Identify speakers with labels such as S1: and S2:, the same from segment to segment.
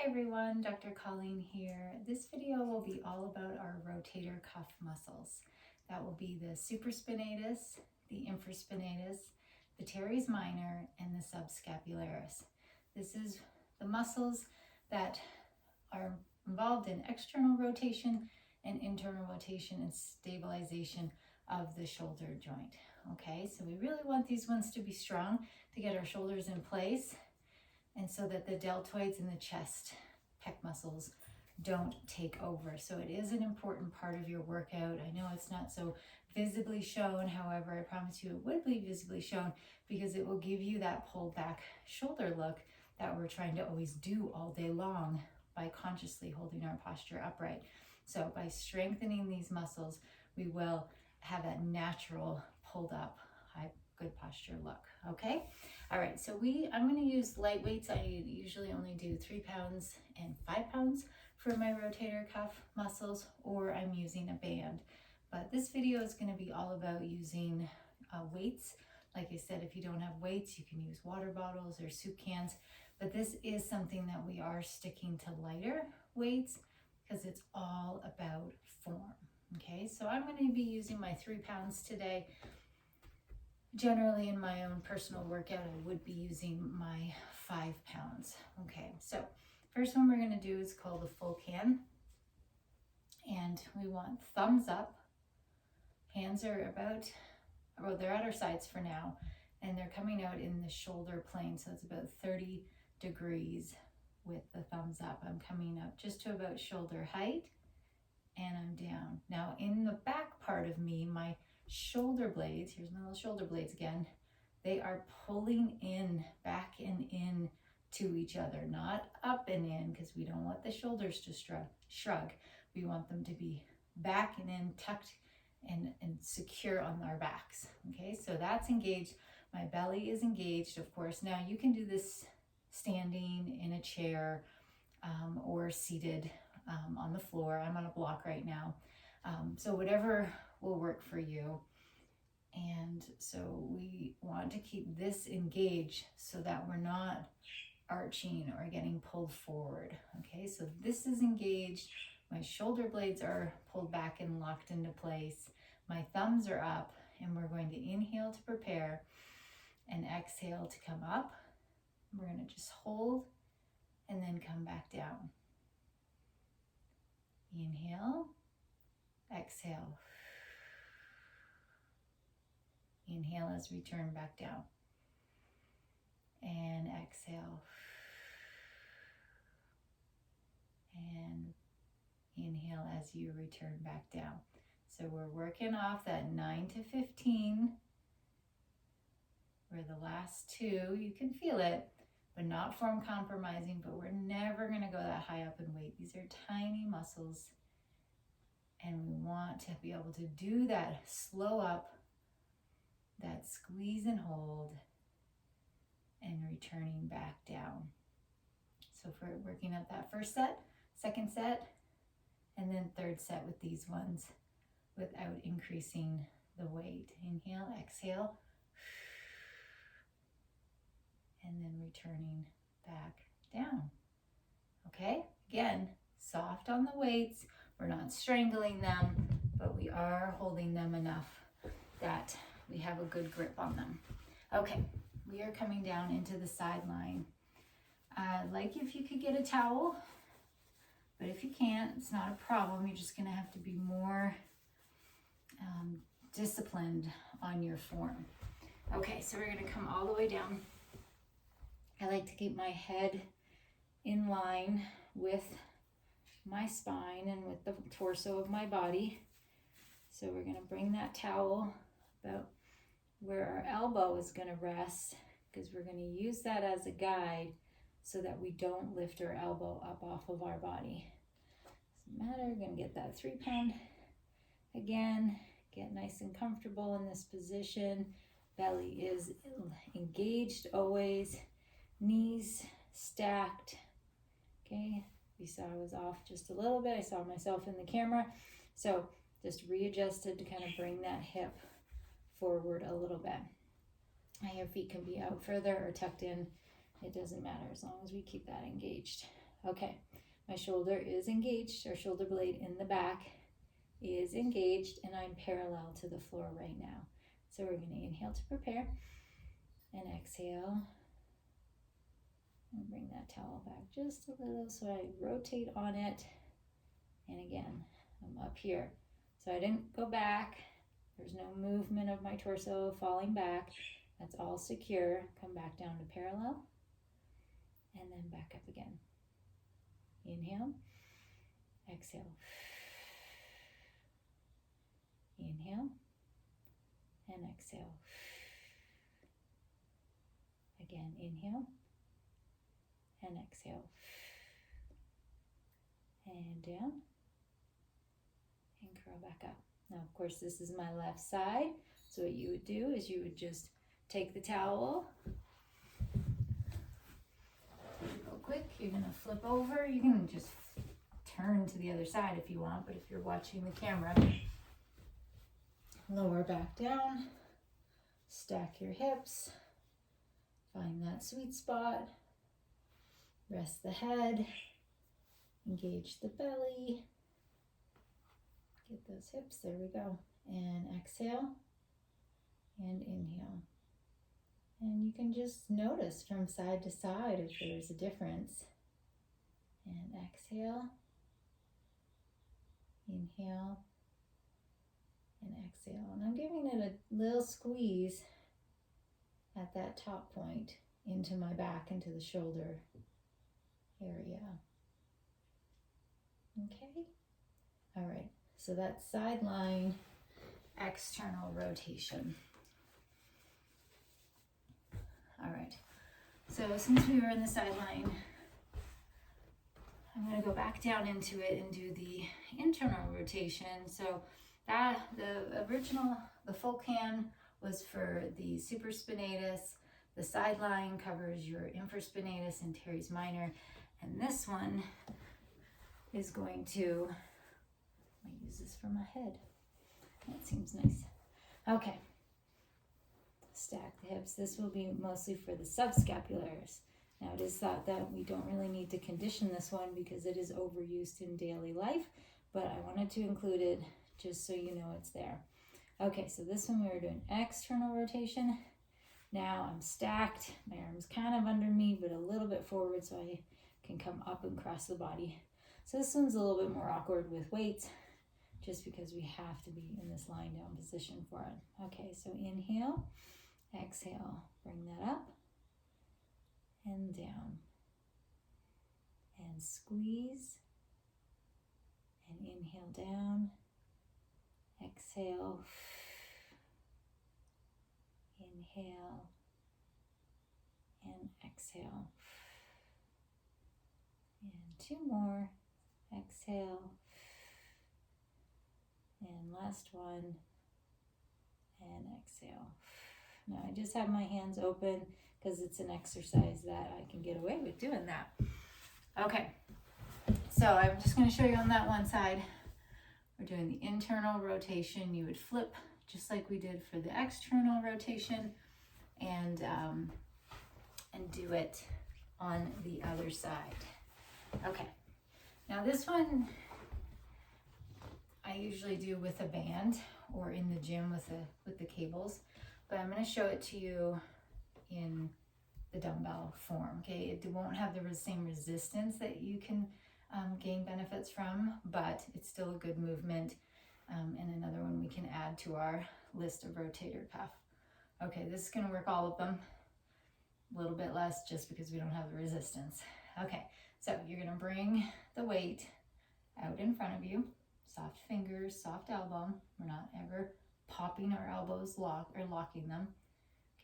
S1: everyone, Dr. Colleen here. This video will be all about our rotator cuff muscles. That will be the supraspinatus, the infraspinatus, the teres minor, and the subscapularis. This is the muscles that are involved in external rotation and internal rotation and stabilization of the shoulder joint. Okay, so we really want these ones to be strong to get our shoulders in place, and so that the deltoids and the chest pec muscles don't take over. So it is an important part of your workout. I know it's not so visibly shown, however, I promise you it would be visibly shown because it will give you that pulled back shoulder look that we're trying to always do all day long by consciously holding our posture upright. So by strengthening these muscles, we will have that natural pulled up high good posture look. Okay, all right, so I'm going to use light weights. I usually only do 3 pounds and 5 pounds for my rotator cuff muscles, or I'm using a band. But this video is going to be all about using weights. Like I said, if you don't have weights, you can use water bottles or soup cans, but this is something that we are sticking to lighter weights because it's all about form. Okay, so I'm going to be using my 3 pounds today. Generally in my own personal workout, I would be using my 5 pounds. Okay, so first one we're going to do is called the full can. And we want thumbs up. Hands are they're at our sides for now, and they're coming out in the shoulder plane. So it's about 30 degrees with the thumbs up. I'm coming up just to about shoulder height, and I'm down. Now in the back part of me, my shoulder blades, here's my little shoulder blades again, they are pulling in, back and in to each other, not up and in, because we don't want the shoulders to shrug. We want them to be back and in, tucked and secure on our backs. Okay, so that's engaged. My belly is engaged, of course. Now you can do this standing in a chair or seated on the floor. I'm on a block right now. So whatever will work for you. And so we want to keep this engaged so that we're not arching or getting pulled forward. Okay, so this is engaged. My shoulder blades are pulled back and locked into place. My thumbs are up, and we're going to inhale to prepare and exhale to come up. We're going to just hold and then come back down. Inhale, exhale. Inhale as we turn back down. And exhale. And inhale as you return back down. So we're working off that 9 to 15. Where the last 2, you can feel it, but not form compromising, but we're never going to go that high up in weight. These are tiny muscles, and we want to be able to do that slow up, that squeeze and hold, and returning back down. So for working at that first set, second set, and then third set with these ones without increasing the weight. Inhale, exhale, and then returning back down. Okay, again, soft on the weights. We're not strangling them, but we are holding them enough that we have a good grip on them. Okay, we are coming down into the sideline. Like if you could get a towel, but if you can't, it's not a problem. You're just gonna have to be more disciplined on your form. Okay, so we're gonna come all the way down. I like to keep my head in line with my spine and with the torso of my body. So we're going to bring that towel about where our elbow is going to rest, because we're going to use that as a guide so that we don't lift our elbow up off of our body. Doesn't matter, we're going to get that 3 pound again, get nice and comfortable in this position. Belly is engaged always. Knees stacked. Okay, you saw I was off just a little bit. I saw myself in the camera. So just readjusted to kind of bring that hip forward a little bit. Your feet can be out further or tucked in. It doesn't matter as long as we keep that engaged. Okay, my shoulder is engaged, or shoulder blade in the back is engaged, and I'm parallel to the floor right now. So we're going to inhale to prepare and exhale. And bring that towel back just a little so I rotate on it. And again, I'm up here. So I didn't go back. There's no movement of my torso falling back. That's all secure. Come back down to parallel and then back up again. Inhale, exhale. Inhale and exhale. Again, inhale and exhale. And down and curl back up. Now, of course, this is my left side. So what you would do is you would just take the towel. Real quick, you're going to flip over. You can just turn to the other side if you want, but if you're watching the camera, lower back down, stack your hips, find that sweet spot, rest the head, engage the belly, get those hips, there we go, and exhale and inhale. And you can just notice from side to side if there's a difference. And exhale, inhale, and exhale. And I'm giving it a little squeeze at that top point into my back, into the shoulder area. Okay, all right, so that's sideline external rotation. All right, so since we were in the sideline, I'm going to go back down into it and do the internal rotation. So that the full can was for the supraspinatus. The sideline covers your infraspinatus and teres minor, and this one is going to, I might use this for my head. That seems nice. Okay. Stack the hips. This will be mostly for the subscapularis. Now it is thought that we don't really need to condition this one because it is overused in daily life, but I wanted to include it just so you know it's there. Okay, so this one we were doing external rotation. Now I'm stacked. My arm's kind of under me, but a little bit forward so I can come up and cross the body. So this one's a little bit more awkward with weights just because we have to be in this lying down position for it. Okay, so inhale, exhale, bring that up and down. And squeeze. And inhale down. Exhale. Inhale. And exhale. And two more. Exhale. And last one. And exhale. Now I just have my hands open because it's an exercise that I can get away with doing that. Okay, so I'm just going to show you on that one side. We're doing the internal rotation. You would flip just like we did for the external rotation, and do it on the other side. Okay, now this one I usually do with a band or in the gym with the cables, but I'm going to show it to you in the dumbbell form. Okay, it won't have the same resistance that you can gain benefits from, but it's still a good movement, and another one we can add to our list of rotator cuff. Okay, this is going to work all of them, a little bit less just because we don't have the resistance. Okay, so you're going to bring the weight out in front of you, soft fingers, soft elbow. We're not ever popping our elbows locking them.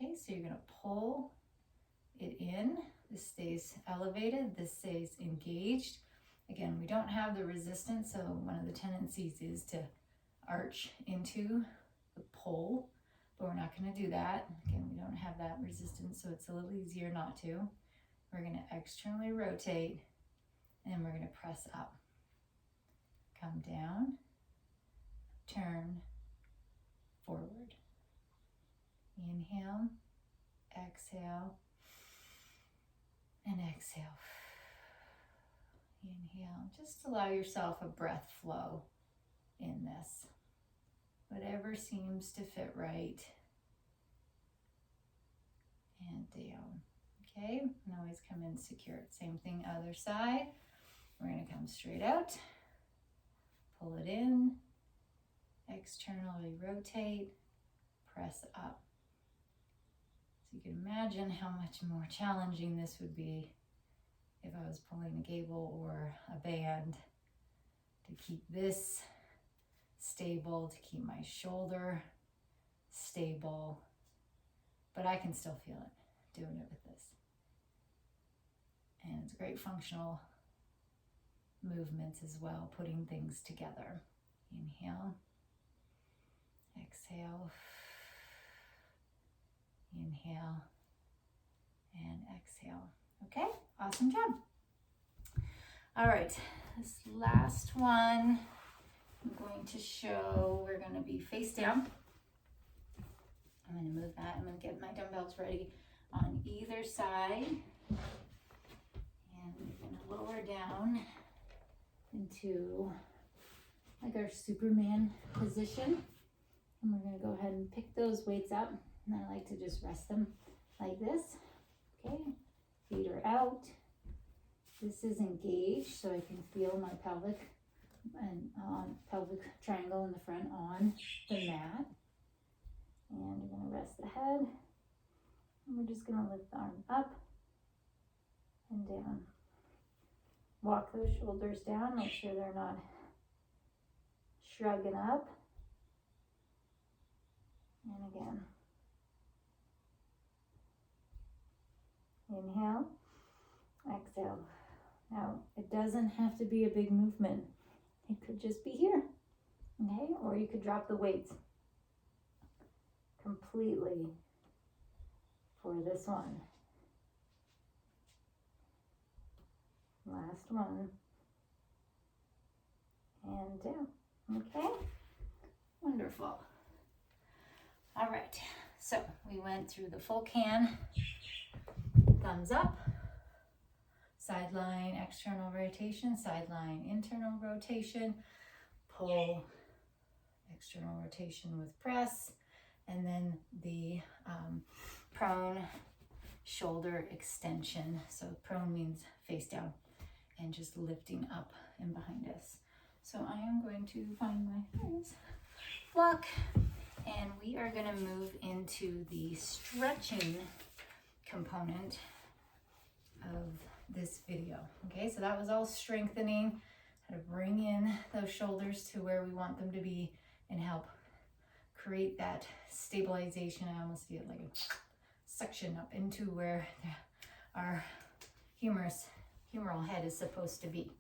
S1: Okay, so you're going to pull it in. This stays elevated, this stays engaged. Again, we don't have the resistance, so one of the tendencies is to arch into the pull, but we're not going to do that. Again, we don't have that resistance, so it's a little easier not to. We're going to externally rotate, and then we're going to press up. Come down, turn, forward. Inhale, exhale, and exhale. Inhale. Just allow yourself a breath flow in this. Whatever seems to fit right. And down. Okay, and always come in secure. Same thing, other side. We're going to come straight out. Pull it in. Externally rotate. Press up. So you can imagine how much more challenging this would be if I was pulling a cable or a band to keep this stable, to keep my shoulder stable, but I can still feel it doing it with this. And it's great functional movements as well, putting things together. Inhale, exhale, inhale, and exhale. Okay, awesome job. All right, this last one I'm going to show, we're going to be face down. I'm going to move that. I'm going to get my dumbbells ready on either side. And we're going to lower down into like our Superman position. And we're going to go ahead and pick those weights up. And I like to just rest them like this. Okay, feet are out. This is engaged, so I can feel my pelvic and pelvic triangle in the front on the mat. And we're going to rest the head. And we're just going to lift the arm up and down. Walk those shoulders down. Make sure they're not shrugging up. And again. Inhale. Exhale. Now, it doesn't have to be a big movement. It could just be here. Okay? Or you could drop the weights completely for this one. Last one. And down. Okay? Wonderful. All right. So we went through the full can. Thumbs up. Sideline, external rotation. Sideline, internal rotation. Pull, external rotation with press. And then the prone shoulder extension. So prone means face down and just lifting up and behind us. So I am going to find my block and we are going to move into the stretching component of this video. Okay, so that was all strengthening, how to bring in those shoulders to where we want them to be and help create that stabilization. I almost feel like a suction up into where our humeral head is supposed to be,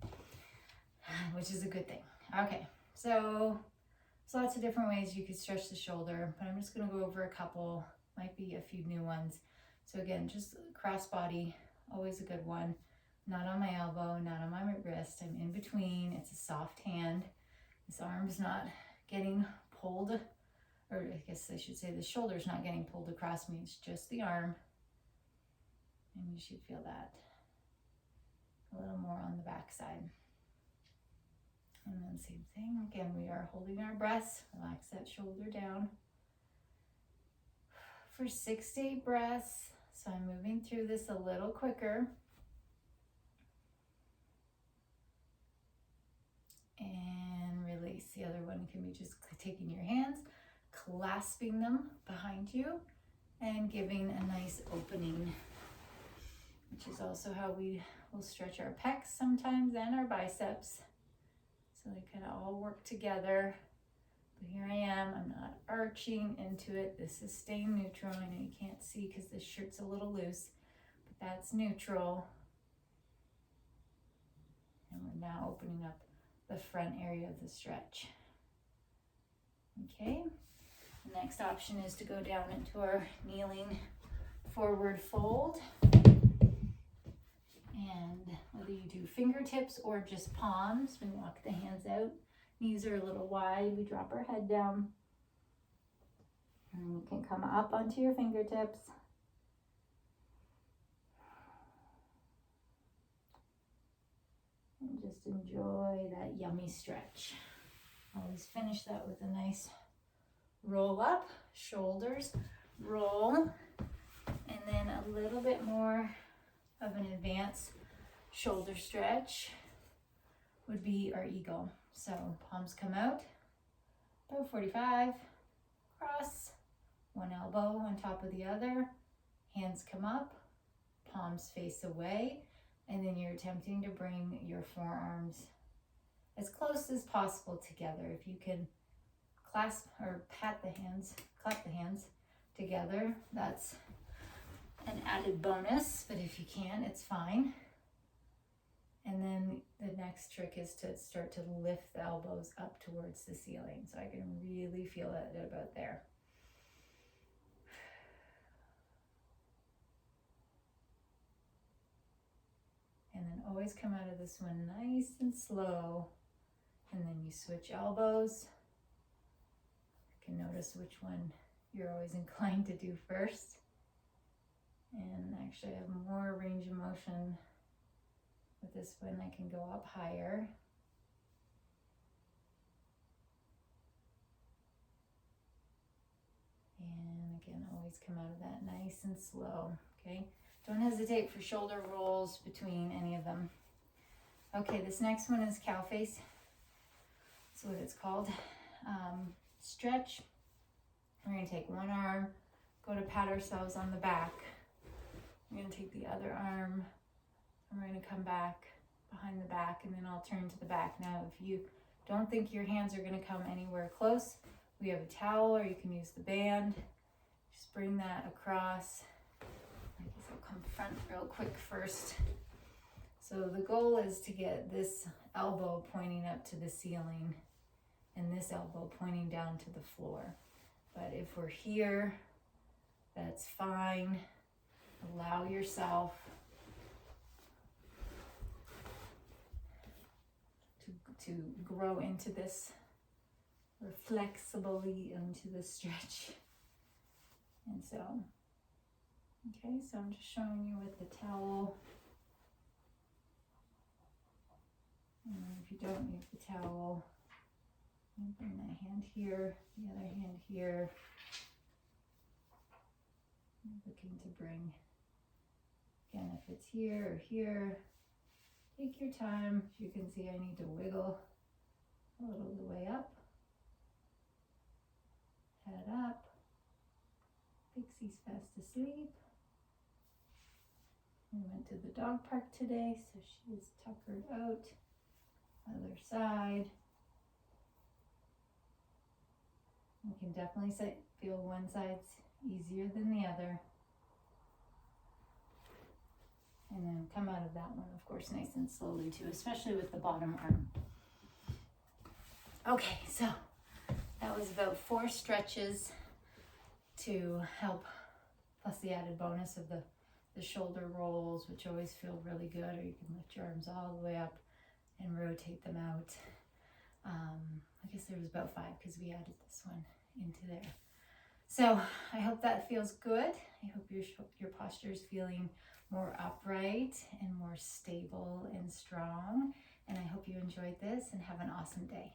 S1: which is a good thing. Okay, so there's lots of different ways you could stretch the shoulder, but I'm just going to go over a couple, might be a few new ones. So again, just cross body, always a good one. Not on my elbow, not on my wrist. I'm in between. It's a soft hand. This arm's not getting pulled, or I guess I should say the shoulder's not getting pulled across me. It's just the arm. And you should feel that a little more on the back side. And then same thing. Again, we are holding our breaths. Relax that shoulder down for 6 to 8 breaths. So I'm moving through this a little quicker. And release. The other one can be just taking your hands, clasping them behind you, and giving a nice opening, which is also how we will stretch our pecs sometimes and our biceps. So they kind of all work together. But here I am. I'm not arching into it. This is staying neutral. I know you can't see because this shirt's a little loose, but that's neutral. And we're now opening up the front area of the stretch. Okay, the next option is to go down into our kneeling forward fold. And whether you do fingertips or just palms, we walk the hands out. Knees are a little wide, we drop our head down. And you can come up onto your fingertips. And just enjoy that yummy stretch. Always finish that with a nice roll up, shoulders, roll, and then a little bit more of an advanced shoulder stretch would be our eagle. So palms come out, about 45, cross, one elbow on top of the other, hands come up, palms face away, and then you're attempting to bring your forearms as close as possible together. If you can clasp or clap the hands together, that's an added bonus, but if you can't, it's fine. And then the next trick is to start to lift the elbows up towards the ceiling. So I can really feel it about there. And then always come out of this one nice and slow. And then you switch elbows. You can notice which one you're always inclined to do first. And actually I have more range of motion with this one. I can go up higher. And again, always come out of that nice and slow, okay? Don't hesitate for shoulder rolls between any of them. Okay, this next one is cow face. That's what it's called. Stretch. We're gonna take one arm, go to pat ourselves on the back. We're gonna take the other arm, and we're gonna come back behind the back, and then I'll turn to the back. Now, if you don't think your hands are gonna come anywhere close, we have a towel, or you can use the band. Just bring that across. I guess I'll come front real quick first. So the goal is to get this elbow pointing up to the ceiling and this elbow pointing down to the floor. But if we're here, that's fine. Allow yourself to grow into this, or flexibly into the stretch. And so, okay, so I'm just showing you with the towel. And if you don't use the towel, you bring that hand here, the other hand here. I'm looking to bring, again, if it's here or here, take your time. As you can see, I need to wiggle a little the way up. Head up. Pixie's fast asleep. We went to the dog park today, so she is tuckered out. Other side. You can definitely feel one side's easier than the other. And then come out of that one, of course, nice and slowly too, especially with the bottom arm. Okay, so that was about 4 stretches to help, plus the added bonus of the shoulder rolls, which always feel really good, or you can lift your arms all the way up and rotate them out. I guess there was about 5 because we added this one into there. So I hope that feels good. I hope your posture is feeling more upright and more stable and strong. And I hope you enjoyed this and have an awesome day.